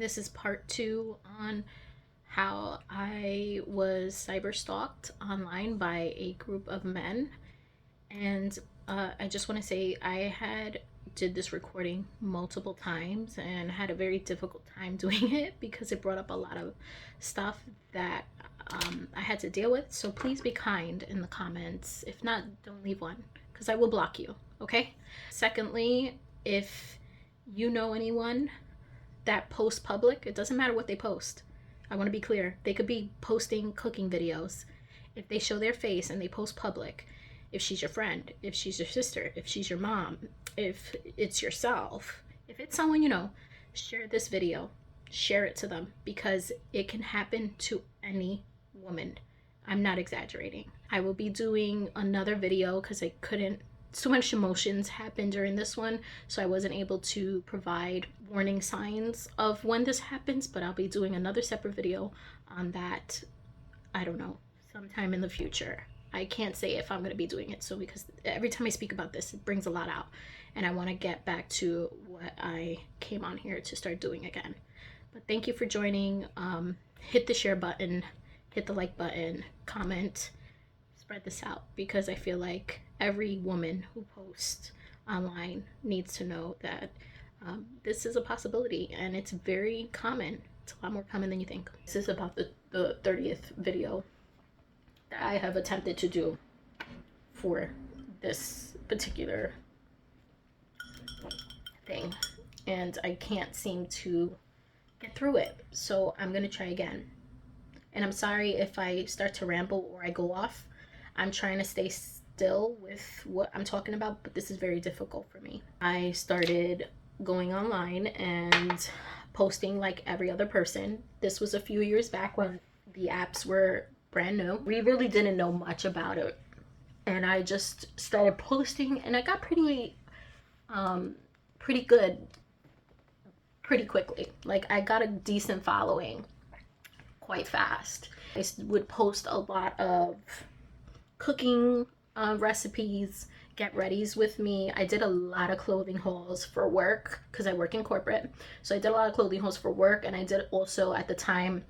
This is part 2 on how I was cyber stalked online by a group of men. And I just want to say I had did this recording multiple times and had a very difficult time doing it because it brought up a lot of stuff that I had to deal with. So please be kind in the comments. If not, don't leave one because I will block you. Okay. Secondly, if you know anyone that posts public, it doesn't matter what they post. I want to be clear. They could be posting cooking videos. If they show their face and they post public, if she's your friend, if she's your sister, if she's your mom, if it's yourself, if it's someone you know, share this video. Share it to them because it can happen to any woman. I'm not exaggerating. I will be doing another video because I couldn't, so much emotions happened during this one, so I wasn't able to provide warning signs of when this happens, but I'll be doing another separate video on that, I don't know, sometime in the future. I can't say if I'm going to be doing it, so because every time I speak about this, it brings a lot out, and I want to get back to what I came on here to start doing again. But thank you for joining. Hit the share button, hit the like button, comment, spread this out, because I feel like every woman who posts online needs to know that this is a possibility, and it's very common. It's a lot more common than you think. This is about the 30th video that I have attempted to do for this particular thing, and I can't seem to get through it, so I'm gonna try again. And I'm sorry if I start to ramble or I go off. I'm trying to stay still with what I'm talking about, but this is very difficult for me. I started going online and posting like every other person. This was a few years back when the apps were brand new. We really didn't know much about it, and I just started posting, and I got pretty good pretty quickly. Like, I got a decent following quite fast. I would post a lot of cooking recipes, get readies with me. I did a lot of clothing hauls for work because I work in corporate, so I did a lot of clothing hauls for work, and I did also, at the time,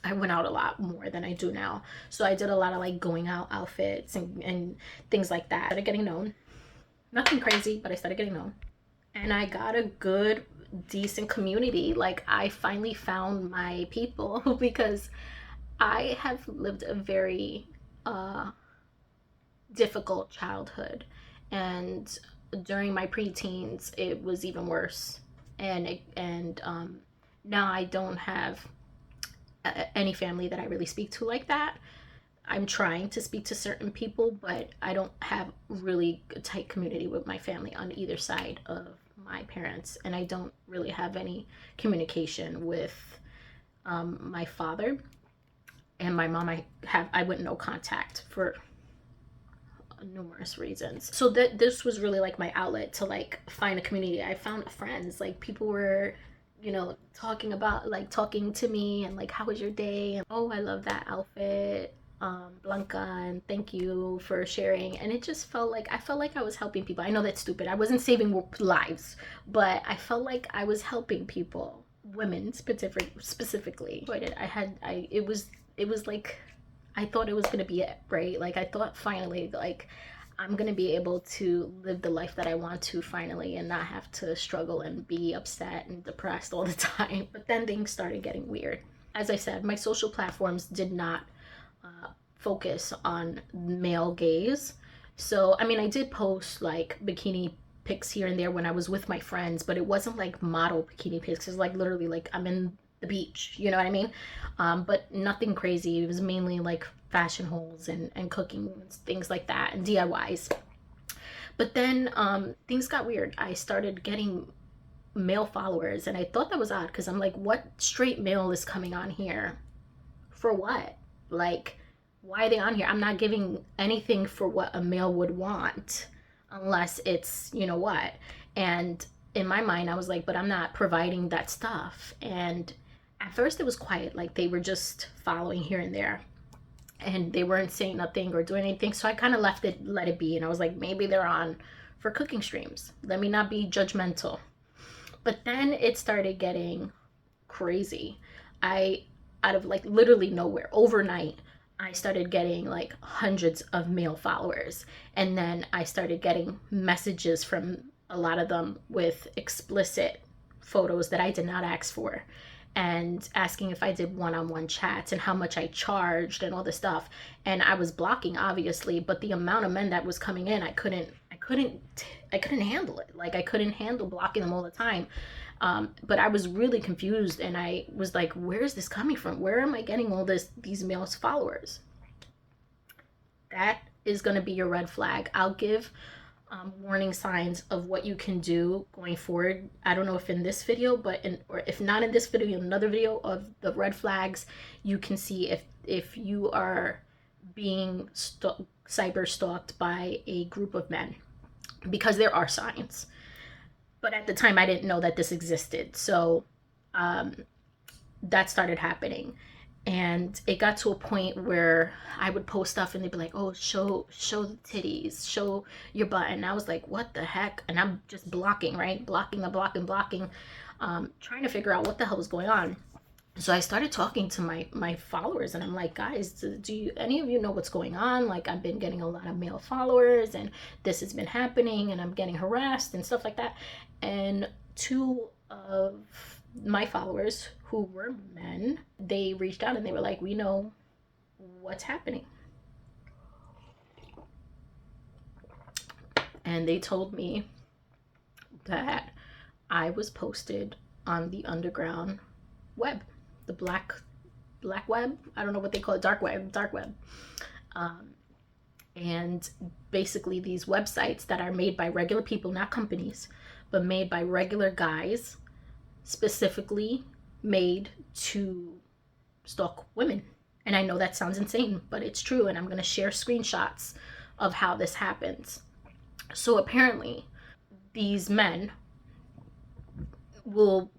I went out a lot more than I do now, so I did a lot of like going out outfits and things like that. I started getting known. Nothing crazy, but I started getting known, and I got a good decent community. Like, I finally found my people because I have lived a very difficult childhood, and during my preteens it was even worse, and now I don't have any family that I really speak to like that. I'm trying to speak to certain people, but I don't have really a tight community with my family on either side of my parents, and I don't really have any communication with my father, and my mom I wouldn't know contact for numerous reasons. So that this was really like my outlet to like find a community. I found friends, like people were, you know, talking to me and like, how was your day, and oh, I love that outfit, Blanca, and thank you for sharing. And it just felt like I was helping people. I know that's stupid. I wasn't saving lives, but I felt like I was helping people, women specifically. It was like, I thought it was gonna be it, right? Like, I thought finally, like, I'm gonna be able to live the life that I want to finally, and not have to struggle and be upset and depressed all the time. But then things started getting weird. As I said, my social platforms did not focus on male gaze. So, I mean, I did post like bikini pics here and there when I was with my friends, but it wasn't like model bikini pics. It's like literally like I'm in the beach, you know what I mean? But nothing crazy. It was mainly like fashion hauls and cooking, things like that, and DIYs. But then things got weird. I started getting male followers, and I thought that was odd because I'm like, what straight male is coming on here? For what? Like, why are they on here? I'm not giving anything for what a male would want unless it's, you know what. And in my mind, I was like, but I'm not providing that stuff. And at first it was quiet, like they were just following here and there, and they weren't saying nothing or doing anything. So I kind of let it be, and I was like, maybe they're on for cooking streams. Let me not be judgmental. But then it started getting crazy. I, out of like literally nowhere, overnight, I started getting like hundreds of male followers. And then I started getting messages from a lot of them with explicit photos that I did not ask for, and asking if I did one-on-one chats and how much I charged and all this stuff. And I was blocking, obviously, but the amount of men that was coming in, I couldn't handle it. Like, I couldn't handle blocking them all the time. But I was really confused, and I was like, where is this coming from? Where am I getting all these male followers? That is going to be your red flag. I'll give warning signs of what you can do going forward. I don't know if in this video, or if not in this video, in another video of the red flags, you can see if you are being cyber stalked by a group of men, because there are signs. But at the time, I didn't know that this existed. So that started happening. And it got to a point where I would post stuff and they'd be like, oh, show the titties, show your butt. And I was like, what the heck? And I'm just blocking, right? Blocking, trying to figure out what the hell was going on. So I started talking to my followers, and I'm like, guys, do any of you know what's going on? Like, I've been getting a lot of male followers, and this has been happening, and I'm getting harassed and stuff like that. And two of my followers, who were men, they reached out and they were like, we know what's happening. And they told me that I was posted on the underground web, the black web. I don't know what they call it, dark web. And basically these websites that are made by regular people, not companies, but made by regular guys, specifically made to stalk women. And I know that sounds insane, but it's true. And I'm going to share screenshots of how this happens. So apparently these men will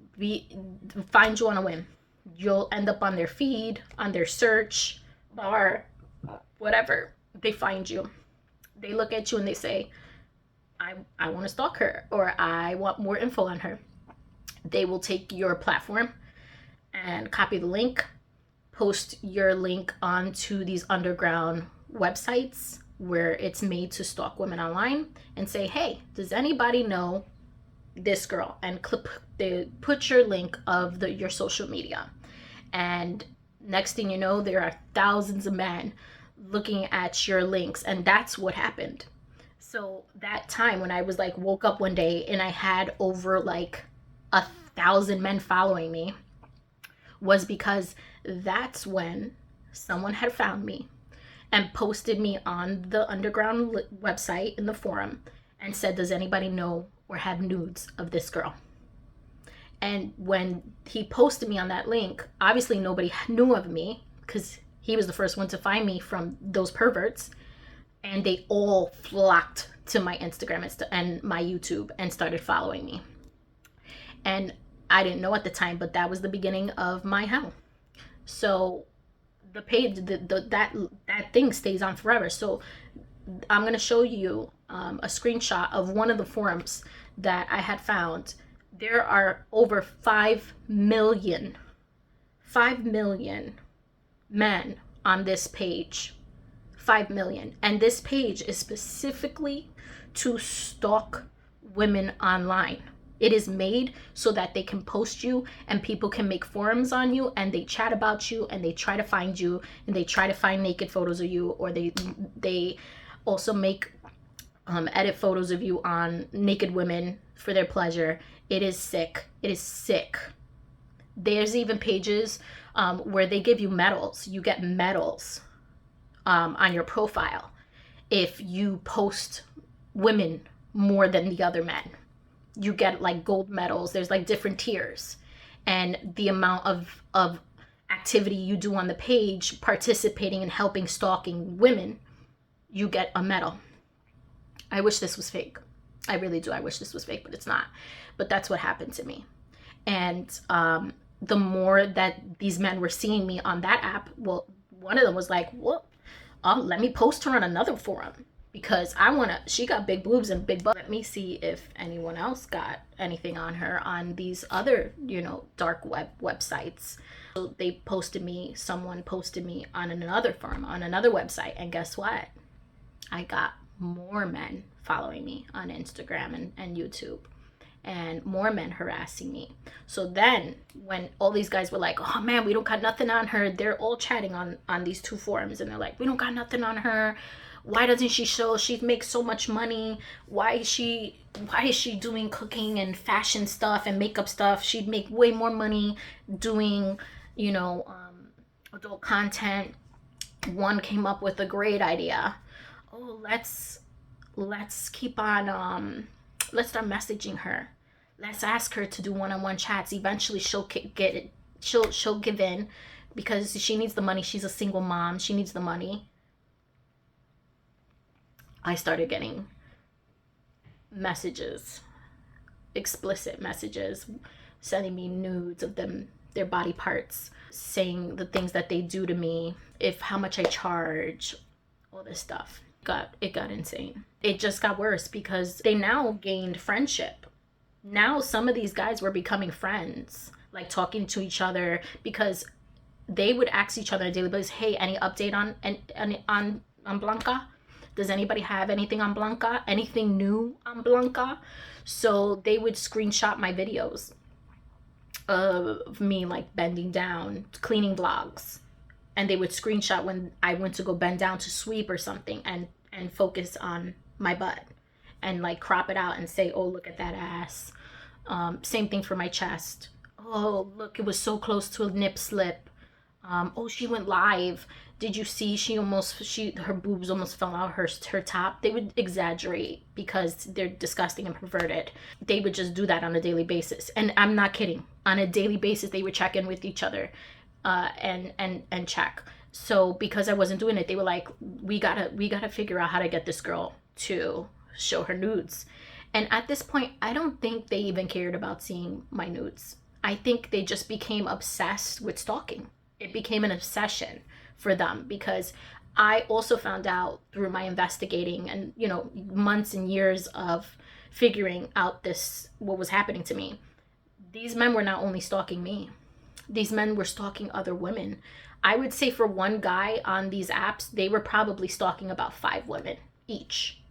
find you on a whim. You'll end up on their feed, on their search bar, whatever. They find you. They look at you and they say, I want to stalk her, or I want more info on her. They will take your platform and copy the link, post your link onto these underground websites where it's made to stalk women online, and say, hey, does anybody know this girl? And they put your link of your social media. And next thing you know, there are thousands of men looking at your links. And that's what happened. So that time when I was like, woke up one day and I had over like 1,000 men following me, was because that's when someone had found me and posted me on the underground website in the forum and said, does anybody know or have nudes of this girl? And when he posted me on that link, obviously nobody knew of me, because he was the first one to find me from those perverts. And they all flocked to my Instagram and my YouTube and started following me. And I didn't know at the time, but that was the beginning of my hell. So the page, that thing stays on forever. So I'm going to show you a screenshot of one of the forums that I had found. There are over 5 million men on this page. 5 million. And this page is specifically to stalk women online. It is made so that they can post you and people can make forums on you, and they chat about you and they try to find you and they try to find naked photos of you, or they also make edit photos of you on naked women for their pleasure. It is sick. It is sick. There's even pages where they give you medals. You get medals on your profile if you post women more than the other men. You get like gold medals. There's like different tiers, and the amount of activity you do on the page participating and helping stalking women, you get a medal. I wish this was fake. I really do. I wish this was fake, but it's not. But that's what happened to me. And the more that these men were seeing me on that app, well, one of them was like, well, let me post her on another forum. because she got big boobs and big butt. Let me see if anyone else got anything on her on these other, dark websites. So someone posted me on another forum, on another website, and guess what? I got more men following me on Instagram and YouTube, and more men harassing me. So then when all these guys were like, oh man, we don't got nothing on her, they're all chatting on these two forums, and they're like, we don't got nothing on her. Why doesn't she show? She makes so much money. Why is she doing cooking and fashion stuff and makeup stuff? She'd make way more money doing, adult content. One came up with a great idea. Oh, let's keep on let's start messaging her. Let's ask her to do one-on-one chats. Eventually she'll get it. She'll give in, because she needs the money. She's a single mom. She needs the money. I started getting messages, explicit messages, sending me nudes of their body parts, saying the things that they do to me, how much I charge, all this stuff. It got insane. It just got worse because they now gained friendship. Now some of these guys were becoming friends, like talking to each other, because they would ask each other on a daily basis, hey, any update on Blanca? Does anybody have anything on Blanca? Anything new on Blanca? So they would screenshot my videos of me like bending down, cleaning vlogs. And they would screenshot when I went to go bend down to sweep or something, and focus on my butt and like crop it out and say, oh, look at that ass. Same thing for my chest. Oh, look, it was so close to a nip slip. Oh, she went live. Did you see her boobs almost fell out her top? They would exaggerate because they're disgusting and perverted. They would just do that on a daily basis. And I'm not kidding. On a daily basis, they would check in with each other and check. So because I wasn't doing it, they were like, we gotta figure out how to get this girl to show her nudes. And at this point, I don't think they even cared about seeing my nudes. I think they just became obsessed with stalking. It became an obsession for them, because I also found out through my investigating and, months and years of figuring out what was happening to me. These men were not only stalking me, these men were stalking other women. I would say for one guy on these apps, they were probably stalking about 5 women each,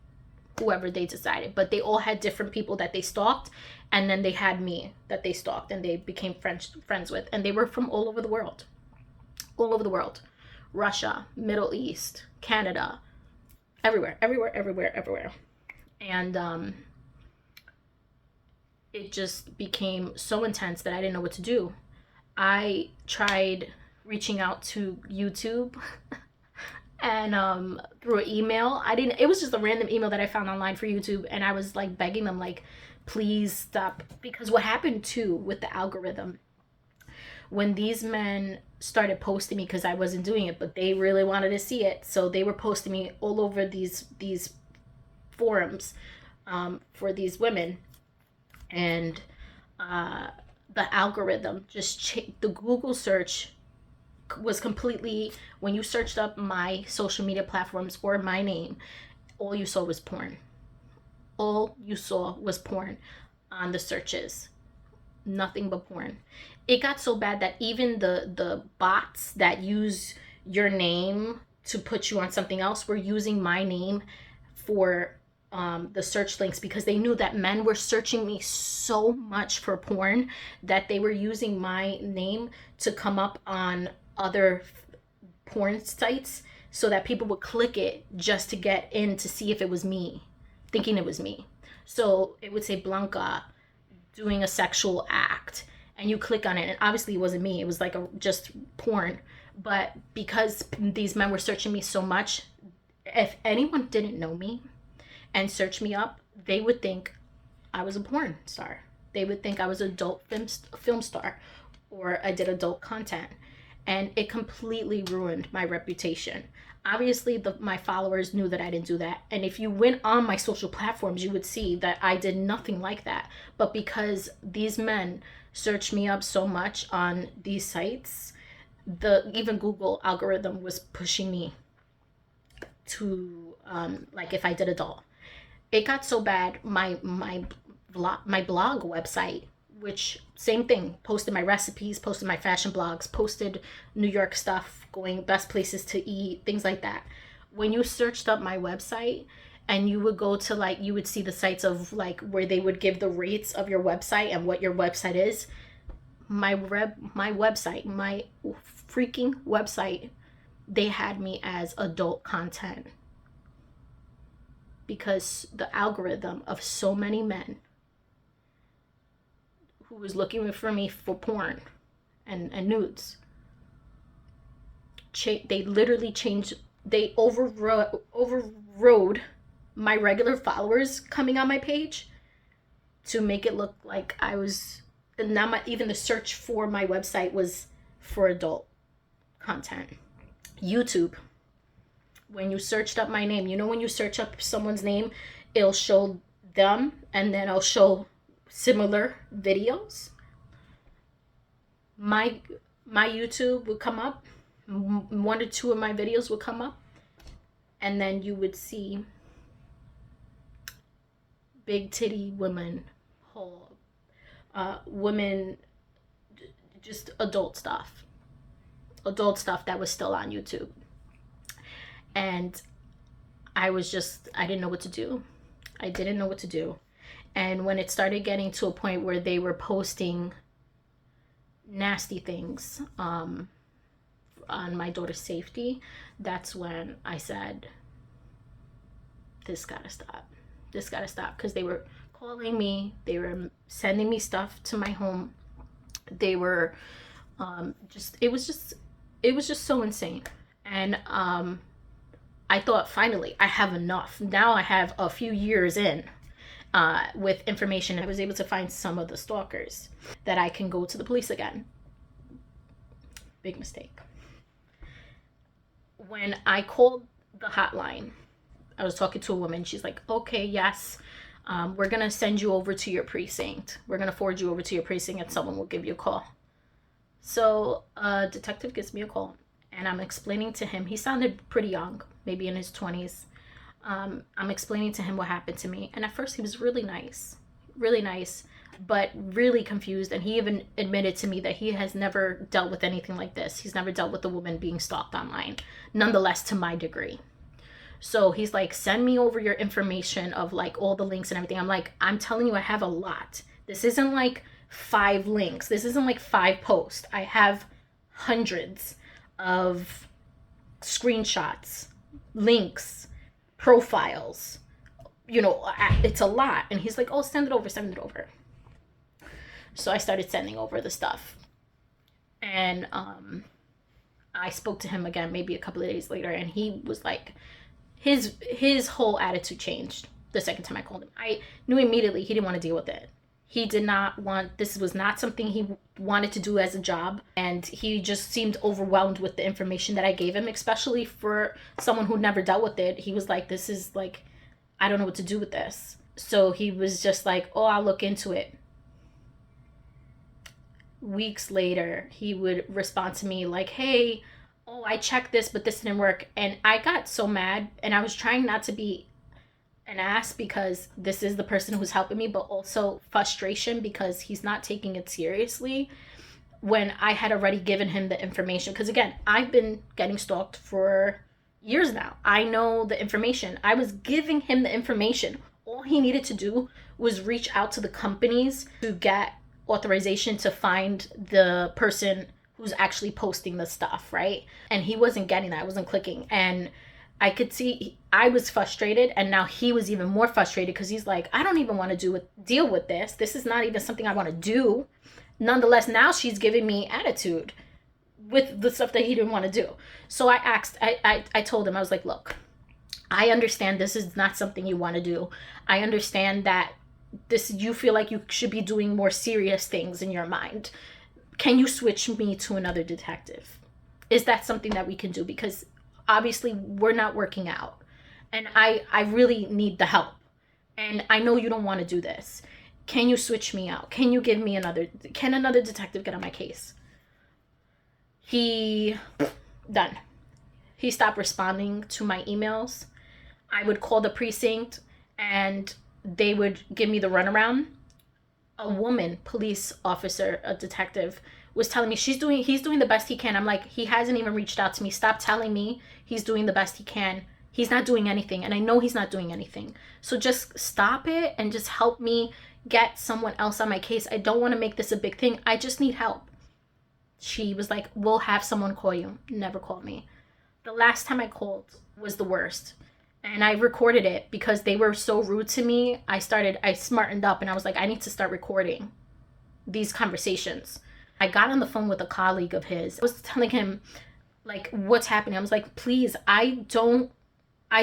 whoever they decided. But they all had different people that they stalked, and then they had me that they stalked and they became friends with. And they were from all over the world. All over the world. Russia, Middle East, Canada, everywhere. And it just became so intense that I didn't know what to do. I tried reaching out to YouTube and through an email. It was just a random email that I found online for YouTube, and I was like begging them, like, please stop. Because what happened too with the algorithm, when these men started posting me, because I wasn't doing it, but they really wanted to see it, so they were posting me all over these forums for these women, and the algorithm just the Google search was completely, when you searched up my social media platforms or my name, all you saw was porn. All you saw was porn on the searches. Nothing but porn. It got so bad that even the bots that use your name to put you on something else were using my name for the search links, because they knew that men were searching me so much for porn that they were using my name to come up on other porn sites, so that people would click it just to get in to see if it was me, thinking it was me. So it would say Blanca doing a sexual act, and you click on it, and obviously it wasn't me. It was like just porn. But because these men were searching me so much, if anyone didn't know me and search me up, they would think I was a porn star. They would think I was an adult film star, or I did adult content. And it completely ruined my reputation. Obviously, my followers knew that I didn't do that. And if you went on my social platforms, you would see that I did nothing like that. But because these men searched me up so much on these sites, even Google algorithm was pushing me to like if I did adult. It got so bad, my blog website, which same thing, posted my recipes, posted my fashion blogs, posted New York stuff, going best places to eat, things like that. When you searched up my website and you would go to like, you would see the sites of like where they would give the rates of your website and what your website is. My website, my freaking website, they had me as adult content because the algorithm of so many men who was looking for me for porn and nudes, they literally changed, they overrode my regular followers coming on my page to make it look like I was, and now even the search for my website was for adult content. YouTube, when you searched up my name, you know when you search up someone's name, it'll show them and then it'll show similar videos. My YouTube would come up, one or two of my videos would come up, and then you would see big titty women, whole women, just adult stuff that was still on YouTube. And I didn't know what to do. I didn't know what to do. And when it started getting to a point where they were posting nasty things on my daughter's safety, that's when I said, this gotta stop. This gotta stop. Because they were calling me, they were sending me stuff to my home. They were it was just so insane. And I thought, finally, I have enough. Now I have a few years in with information. I was able to find some of the stalkers that I can go to the police again. Big mistake. When I called the hotline, I was talking to a woman. She's like, okay, yes, we're going to send you over to your precinct. We're going to forward you over to your precinct and someone will give you a call. So a detective gives me a call and I'm explaining to him, he sounded pretty young, maybe in his 20s. I'm explaining to him what happened to me. And at first he was really nice, but really confused. And he even admitted to me that he has never dealt with anything like this. He's never dealt with a woman being stalked online, nonetheless, to my degree. So he's like, send me over your information of like all the links and everything. I'm like, I'm telling you, I have a lot. This isn't like 5 links. This isn't like 5 posts. I have hundreds of screenshots, links, profiles. You know, it's a lot. And he's like, oh, send it over. So I started sending over the stuff. And I spoke to him again maybe a couple of days later, and he was like, his whole attitude changed the second time I called him. I knew immediately he didn't want to deal with it. He did not want, this was not something he wanted to do as a job. And he just seemed overwhelmed with the information that I gave him, especially for someone who never dealt with it. He was like, this is like, I don't know what to do with this. So he was just like, oh, I'll look into it. Weeks later, he would respond to me like, hey, oh, I checked this, but this didn't work. And I got so mad, and I was trying not to be an ass because this is the person who's helping me, but also frustration because he's not taking it seriously when I had already given him the information. Because again, I've been getting stalked for years now. I know the information. I was giving him the information. All he needed to do was reach out to the companies to get authorization to find the person who's actually posting the stuff, right? And he wasn't getting that. I wasn't clicking. And I could see I was frustrated, and now he was even more frustrated because he's like, I don't even want to deal with this. This is not even something I want to do. Nonetheless, now she's giving me attitude with the stuff that he didn't want to do. So I told him, I was like, look, I understand this is not something you want to do. I understand that you feel like you should be doing more serious things in your mind. Can you switch me to another detective? Is that something that we can do? Because obviously we're not working out, and I really need the help, and I know you don't want to do this. Can you switch me out? Can another detective get on my case? Done. he stopped responding to my emails. I would call the precinct and they would give me the runaround. A woman, police officer, a detective, was telling me he's doing the best he can. I'm like, he hasn't even reached out to me. Stop telling me he's doing the best he can. He's not doing anything, and I know he's not doing anything. So just stop it and just help me get someone else on my case. I don't want to make this a big thing. I just need help. She was like, we'll have someone call you. Never called me. The last time I called was the worst. And I recorded it because they were so rude to me. I smartened up and I was like, I need to start recording these conversations. I got on the phone with a colleague of his. I was telling him, like, what's happening. I was like, please, I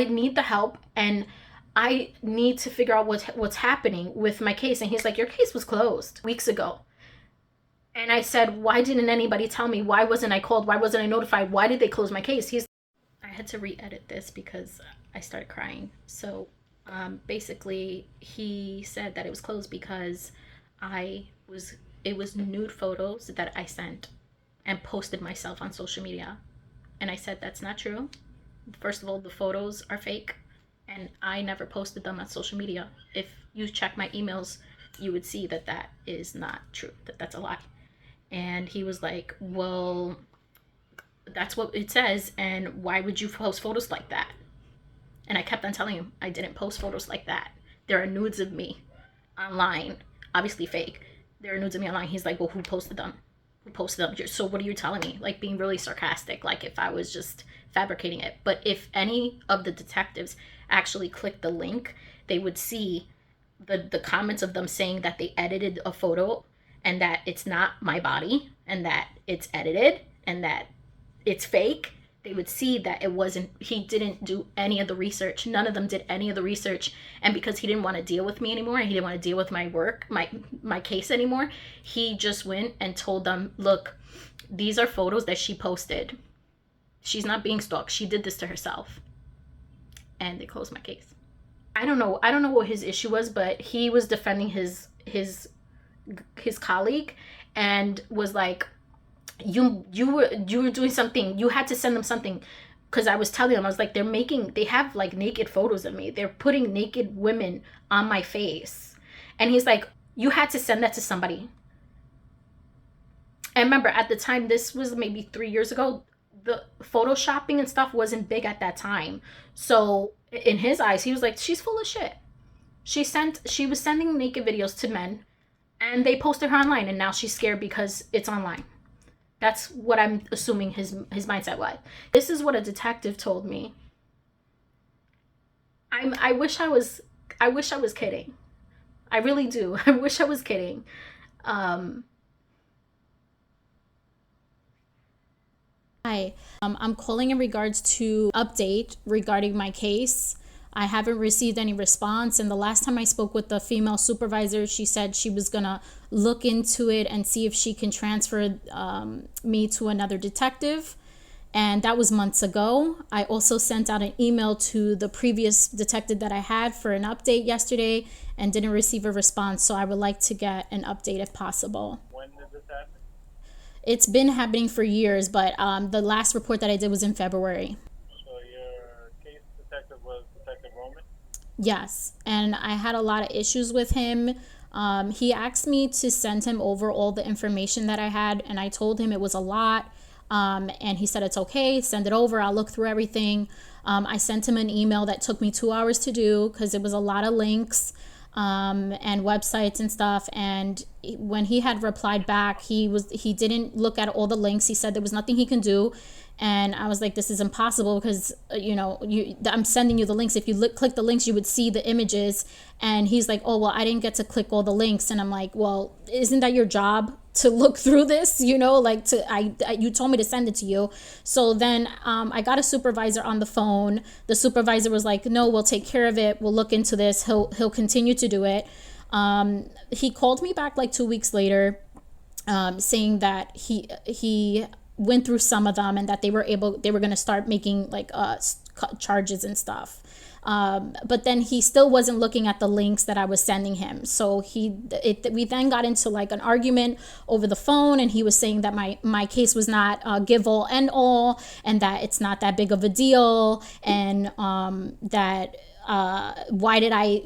need the help and I need to figure out what's happening with my case. And he's like, your case was closed weeks ago. And I said, why didn't anybody tell me? Why wasn't I called? Why wasn't I notified? Why did they close my case? I had to re-edit this because I started crying. So basically, he said that it was closed because it was nude photos that I sent and posted myself on social media. And I said, that's not true. First of all, the photos are fake and I never posted them on social media. If you check my emails, you would see that that is not true, that's a lie. And he was like, well, that's what it says, and why would you post photos like that? And I kept on telling him I didn't post photos like that. There are nudes of me online, obviously fake. There are nudes of me online. He's like, well, who posted them? Who posted them? So what are you telling me? Like, being really sarcastic, like if I was just fabricating it. But if any of the detectives actually clicked the link, they would see the comments of them saying that they edited a photo and that it's not my body and that it's edited and that it's fake. They would see that it wasn't, he didn't do any of the research. None of them did any of the research. And because he didn't want to deal with me anymore, and he didn't want to deal with my work, my case anymore, he just went and told them, look, these are photos that she posted. She's not being stalked. She did this to herself. And they closed my case. I don't know what his issue was, but he was defending his colleague and was like, you were doing something. You had to send them something. Because I was telling them, I was like, they have like naked photos of me. They're putting naked women on my face. And he's like, you had to send that to somebody. And remember, at the time, this was maybe 3 years ago, the photoshopping and stuff wasn't big at that time. So in his eyes, he was like, she's full of shit. She was sending naked videos to men and they posted her online, and now she's scared because it's online. That's what I'm assuming his mindset was. This is what a detective told me. I wish I was kidding. I really do. I wish I was kidding. Hi, I'm calling in regards to update regarding my case. I haven't received any response, and the last time I spoke with the female supervisor, she said she was gonna look into it and see if she can transfer me to another detective, and that was months ago. I also sent out an email to the previous detective that I had for an update yesterday and didn't receive a response, so I would like to get an update if possible. When did this happen? It's been happening for years, but the last report that I did was in February. So your case detective was Detective Roman? Yes, and I had a lot of issues with him. He asked me to send him over all the information that I had, and I told him it was a lot. And he said, it's okay, send it over, I'll look through everything. I sent him an email that took me 2 hours to do because it was a lot of links and websites and stuff. And when he had replied back, he didn't look at all the links. He said there was nothing he can do. And I was like, this is impossible because, I'm sending you the links. If you click the links, you would see the images. And he's like, oh, well, I didn't get to click all the links. And I'm like, well, isn't that your job to look through this? You told me to send it to you. So then I got a supervisor on the phone. The supervisor was like, no, we'll take care of it. We'll look into this. He'll continue to do it. He called me back like 2 weeks later saying that he went through some of them and that they were going to start making like charges and stuff. But then he still wasn't looking at the links that I was sending him. So we then got into like an argument over the phone, and he was saying that my case was not give all end all, and that it's not that big of a deal, and that why did I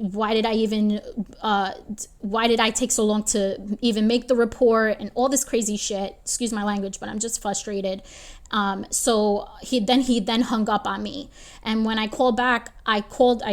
take so long to even make the report, and all this crazy shit. Excuse my language, but I'm just frustrated. So he then hung up on me. And when I called back, I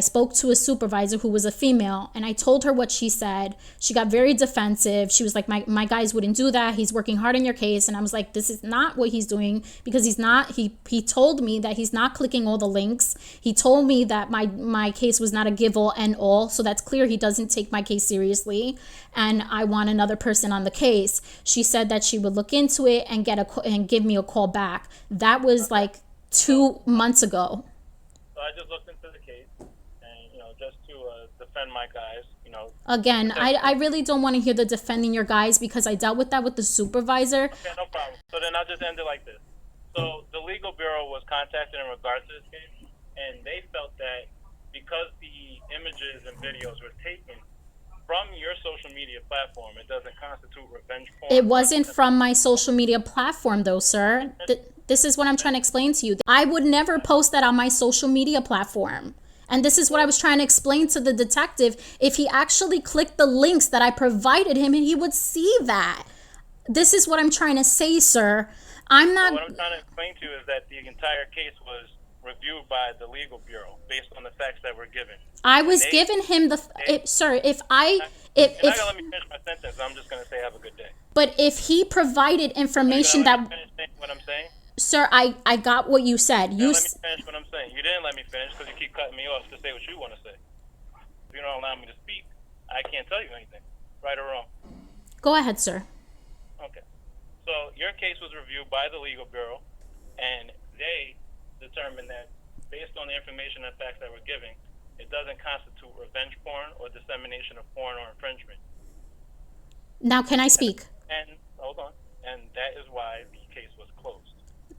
spoke to a supervisor who was a female, and I told her what she said. She got very defensive. She was like, my guys wouldn't do that. He's working hard on your case. And I was like, this is not what he's doing, because he told me that he's not clicking all the links. He told me that my case was not a give all end all. So that's clear he doesn't take my case seriously. And I want another person on the case. She said that she would look into it and give me a call back. That was like 2 months ago. So I just looked into the case, and just to defend my guys, Again, I really don't want to hear the defending your guys, because I dealt with that with the supervisor. Okay, no problem. So then I'll just end it like this. So the legal bureau was contacted in regards to this case, and they felt that because the images and videos were taken from your social media platform, it doesn't constitute revenge porn. It wasn't from my social media platform, though, sir. This is what I'm trying to explain to you. I would never post that on my social media platform. And this is what I was trying to explain to the detective. If he actually clicked the links that I provided him, he would see that. This is what I'm trying to say, sir. I'm not... What I'm trying to explain to you is that the entire case was reviewed by the legal bureau based on the facts that were given. I was giving him sir, if I... You're not going to let me finish my sentence. I'm just going to say have a good day. But if he provided information that... Finish what I'm saying? Sir, I got what you said. Let me finish what I'm saying. You didn't let me finish because you keep cutting me off to say what you want to say. If you don't allow me to speak, I can't tell you anything, right or wrong. Go ahead, sir. Okay. So your case was reviewed by the legal bureau, and they determined that based on the information and facts that were given, it doesn't constitute revenge porn or dissemination of porn or infringement. Now, can I speak? And hold on. And that is why the case was closed.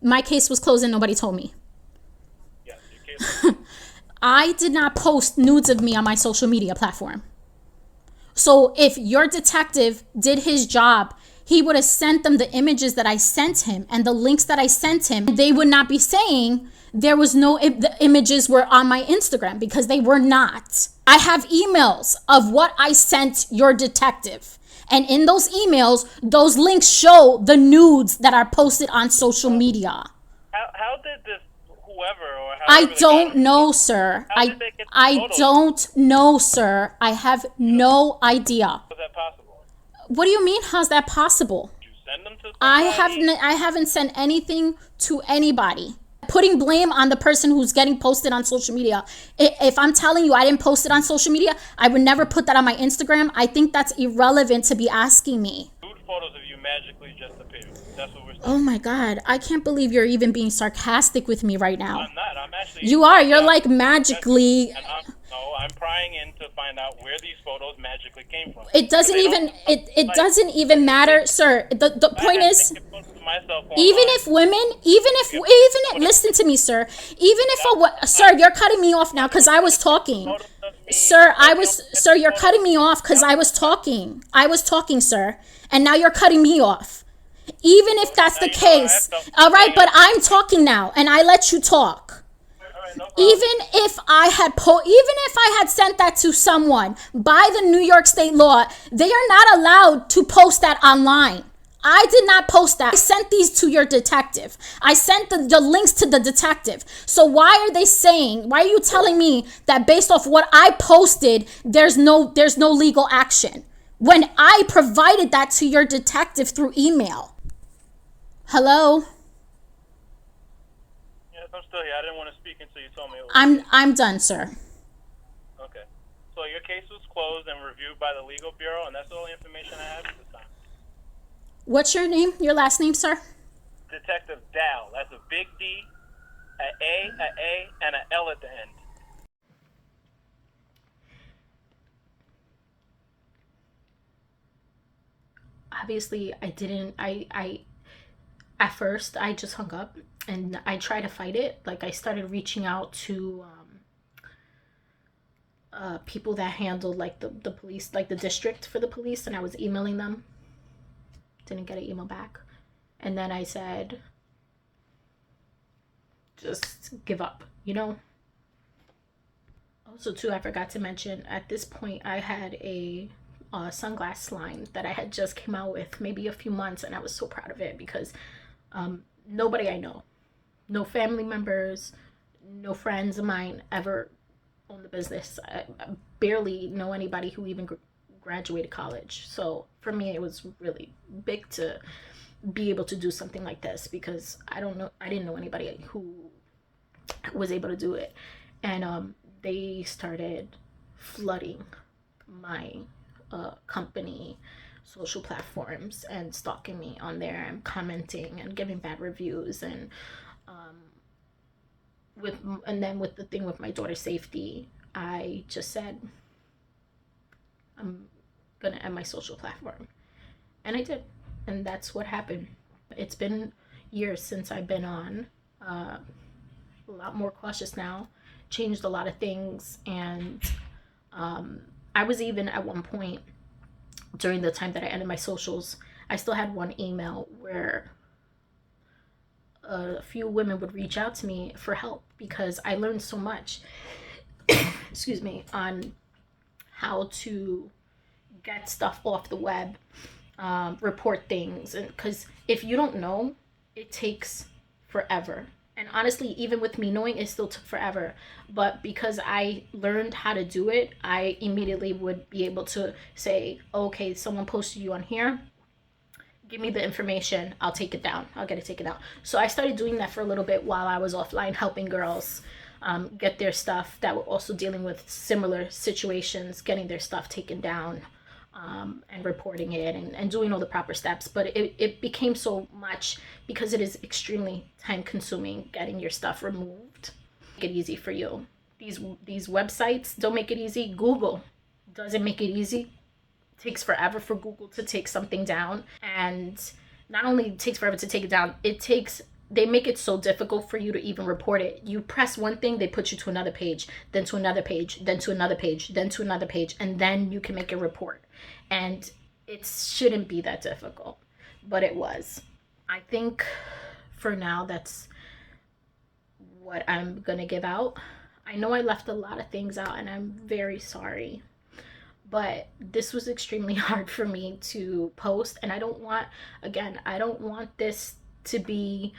My case was closed and nobody told me. Yes, your case was closed. I did not post nudes of me on my social media platform. So if your detective did his job, he would have sent them the images that I sent him and the links that I sent him. They would not be saying the images were on my Instagram, because they were not. I have emails of what I sent your detective. And in those emails, those links show the nudes that are posted on social media. How did this whoever or I don't know, sir. I don't know, sir. I have no idea. How is that possible? What do you mean, how's that possible? Did you send them to somebody? I haven't sent anything to anybody. Putting blame on the person who's getting posted on social media. If I'm telling you I didn't post it on social media, I would never put that on my Instagram. I think that's irrelevant to be asking me. Nude photos of you magically just appeared. That's what we're saying. Oh my God. I can't believe you're even being sarcastic with me right now. I'm not. I'm actually... You are. You're like magically... I'm prying in to find out where these photos magically came from. It doesn't even matter, sir. The point is, listen to me, sir. Sir, you're cutting me off now because I was talking. Sir, you're cutting me off because I was talking. I was talking, sir. And now you're cutting me off. Even if that's the case. All right, but I'm talking now and I let you talk. Even if I had sent that to someone by the New York State law, they are not allowed to post that online. I did not post that. I sent these to your detective. I sent the links to the detective. So why are you telling me that based off what I posted, there's no legal action when I provided that to your detective through email? Hello? I'm still here. I didn't want to speak until you told me it was... I'm done, sir. Okay. So your case was closed and reviewed by the legal bureau, and that's all the information I have at this time. What's your name? Your last name, sir? Detective Dow. That's a big D, a A, and a L at the end. Obviously, at first, I just hung up and I tried to fight it. Like, I started reaching out to people that handled like the police, like the district for the police, and I was emailing them. Didn't get an email back. And then I said, just give up, you know? Also, too, I forgot to mention, at this point, I had a sunglass line that I had just came out with maybe a few months, and I was so proud of it because nobody I know, no family members, no friends of mine ever own the business. I barely know anybody who even graduated college. So for me, it was really big to be able to do something like this because I didn't know anybody who was able to do it. And they started flooding my company social platforms and stalking me on there and commenting and giving bad reviews and um, with and then with the thing with my daughter's safety, I just said I'm gonna end my social platform, and I did, and that's what happened. It's been years since I've been on. A lot more cautious now, changed a lot of things, and I was even at one point during the time that I ended my socials, I still had one email where a few women would reach out to me for help because I learned so much, excuse me, on how to get stuff off the web, report things. And because if you don't know, it takes forever. And honestly, even with me knowing, it still took forever. But because I learned how to do it, I immediately would be able to say, okay, someone posted you on here. Give me the information. I'll take it down. I'll get it taken down. So I started doing that for a little bit while I was offline, helping girls get their stuff that were also dealing with similar situations, getting their stuff taken down, and reporting it and doing all the proper steps. But it became so much because it is extremely time consuming getting your stuff removed. Make it easy for you. These websites don't make it easy. Google doesn't make it easy. It takes forever for Google to take something down, and not only takes forever to take it down, they make it so difficult for you to even report it. You press one thing, they put you to another page, then to another page, then to another page, then to another page, and then you can make a report. And it shouldn't be that difficult, but it was. I think for now, that's what I'm gonna give out. I know I left a lot of things out, and I'm very sorry. But this was extremely hard for me to post, and I don't want this to be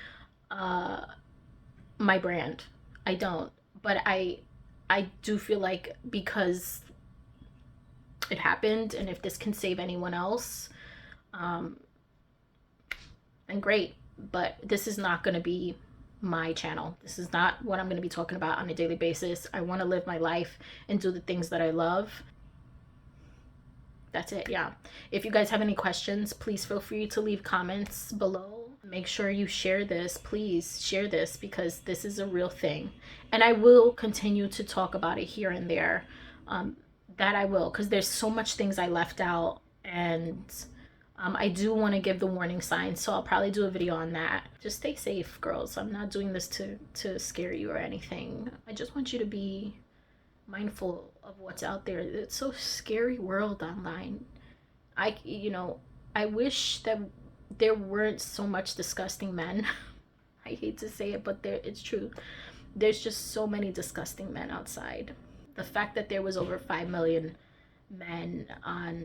my brand. I don't. But I do feel like because it happened, and if this can save anyone else, um, then great. But this is not going to be my channel. This is not what I'm going to be talking about on a daily basis. I want to live my life and do the things that I love. That's it. Yeah. If you guys have any questions, please feel free to leave comments below. Make sure you share this. Please share this because this is a real thing. And I will continue to talk about it here and there. That I will, because there's so much things I left out, and I do want to give the warning signs, so I'll probably do a video on that. Just stay safe, girls. I'm not doing this to scare you or anything. I just want you to be mindful of what's out there. It's so scary world online. I wish that there weren't so much disgusting men. I hate to say it, but it's true. There's just so many disgusting men outside. The fact that there was over 5 million men on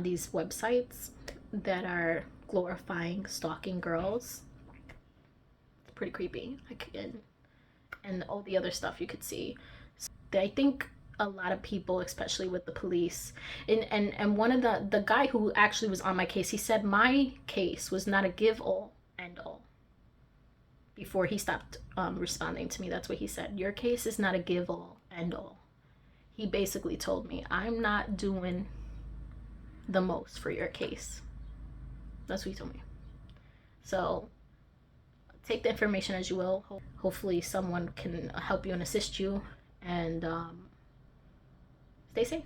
these websites that are glorifying stalking girls, it's pretty creepy. And all the other stuff you could see. So I think a lot of people, especially with the police, and one of the guy who actually was on my case, he said my case was not a give all end all. Before he stopped responding to me, that's what he said. Your case is not a give all end all. He basically told me I'm not doing the most for your case. That's what he told me. So take the information as you will. Hopefully someone can help you and assist you, and stay safe.